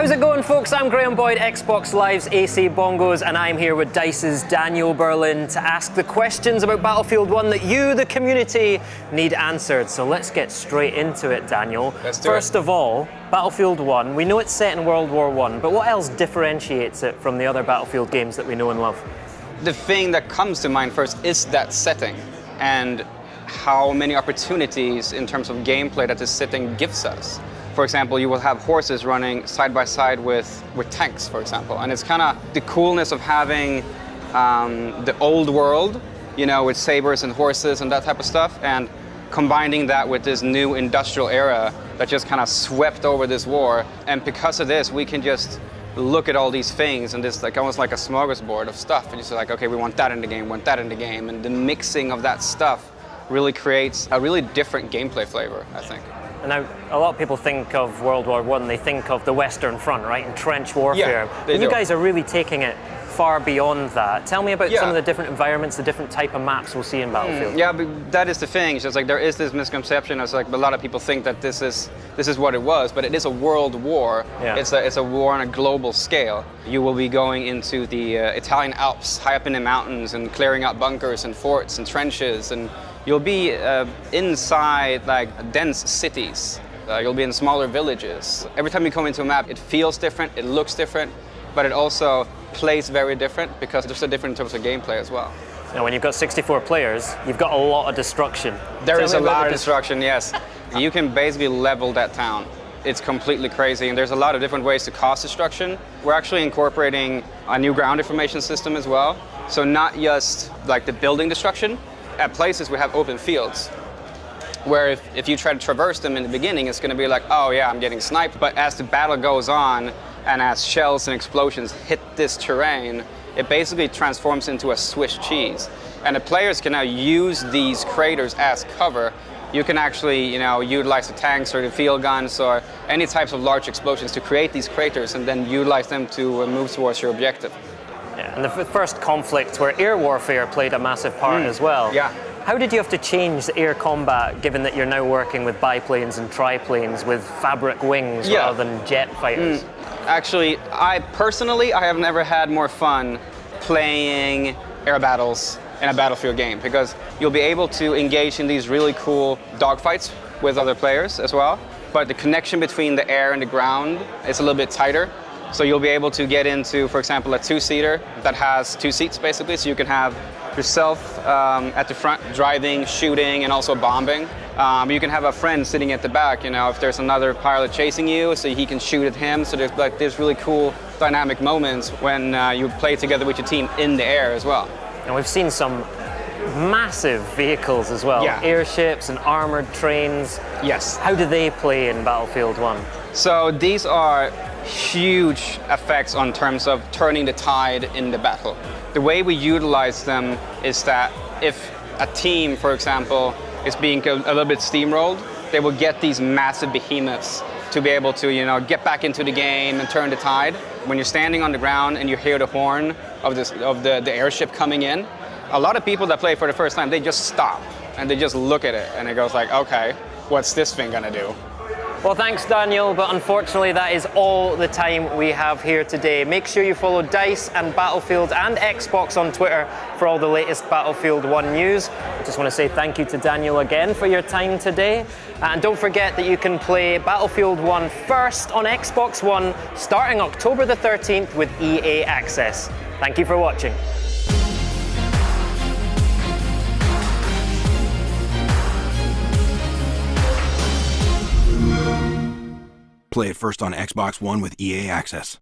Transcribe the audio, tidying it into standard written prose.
How's it going, folks? I'm Graham Boyd, Xbox Live's AC Bongos, and I'm here with DICE's Daniel Berlin to ask the questions about Battlefield 1 that you, the community, need answered. So let's get straight into it, Daniel. First of all, Battlefield 1, we know it's set in World War I, but what else differentiates it from the other Battlefield games that we know and love? The thing that comes to mind first is that setting and how many opportunities in terms of gameplay that this setting gives us. For example, you will have horses running side by side with tanks, for example. And it's kind of the coolness of having the old world, you know, with sabers and horses and that type of stuff, and combining that with this new industrial era that just kind of swept over this war. And because of this, we can just look at all these things and this like almost like a smorgasbord of stuff. And you're just like, okay, we want that in the game, want that in the game. And the mixing of that stuff really creates a really different gameplay flavor, I think. And now, a lot of people think of World War I, they think of the Western Front, right, and trench warfare. Yeah, but you guys are really taking it far beyond that. Tell me about some of the different environments, the different type of maps we'll see in Battlefield. Yeah, but that is the thing. It's just like there is this misconception. It's like a lot of people think that this is what it was, but it is a world war. Yeah. It's a war on a global scale. You will be going into the Italian Alps, high up in the mountains, and clearing out bunkers and forts and trenches, and you'll be inside like dense cities. You'll be in smaller villages. Every time you come into a map, it feels different, it looks different, but it also plays very different because there's a different in terms of gameplay as well. Now, when you've got 64 players, you've got a lot of destruction. There is a lot of destruction, yes. You can basically level that town. It's completely crazy, and there's a lot of different ways to cause destruction. We're actually incorporating a new ground information system as well. So not just like the building destruction. At places we have open fields, where if you try to traverse them in the beginning, it's going to be like, oh yeah, I'm getting sniped. But as the battle goes on, and as shells and explosions hit this terrain, it basically transforms into a Swiss cheese. And the players can now use these craters as cover. You can actually, you know, utilize the tanks or the field guns or any types of large explosions to create these craters and then utilize them to move towards your objective. Yeah, and the first conflict where air warfare played a massive part as well. Yeah. How did you have to change the air combat, given that you're now working with biplanes and triplanes with fabric wings rather than jet fighters? Actually, I have never had more fun playing air battles in a Battlefield game because you'll be able to engage in these really cool dogfights with other players as well. But the connection between the air and the ground is a little bit tighter. So you'll be able to get into, for example, a two-seater that has two seats basically. So you can have yourself at the front driving, shooting, and also bombing. You can have a friend sitting at the back, you know, if there's another pilot chasing you, so he can shoot at him. So there's like there's really cool dynamic moments when you play together with your team in the air as well. And we've seen some massive vehicles as well, airships and armored trains. Yes. How do they play in Battlefield 1? So these are huge effects on terms of turning the tide in the battle. The way we utilize them is that if a team, for example, is being a little bit steamrolled, they will get these massive behemoths to be able to, you know, get back into the game and turn the tide. When you're standing on the ground and you hear the horn of the airship coming in, a lot of people that play for the first time, they just stop and they just look at it and it goes like, okay, what's this thing gonna do? Well, thanks, Daniel, but unfortunately that is all the time we have here today. Make sure you follow DICE and Battlefield and Xbox on Twitter for all the latest Battlefield 1 news. I just want to say thank you to Daniel again for your time today. And don't forget that you can play Battlefield 1 first on Xbox One starting October the 13th with EA Access. Thank you for watching. Play it first on Xbox One with EA Access.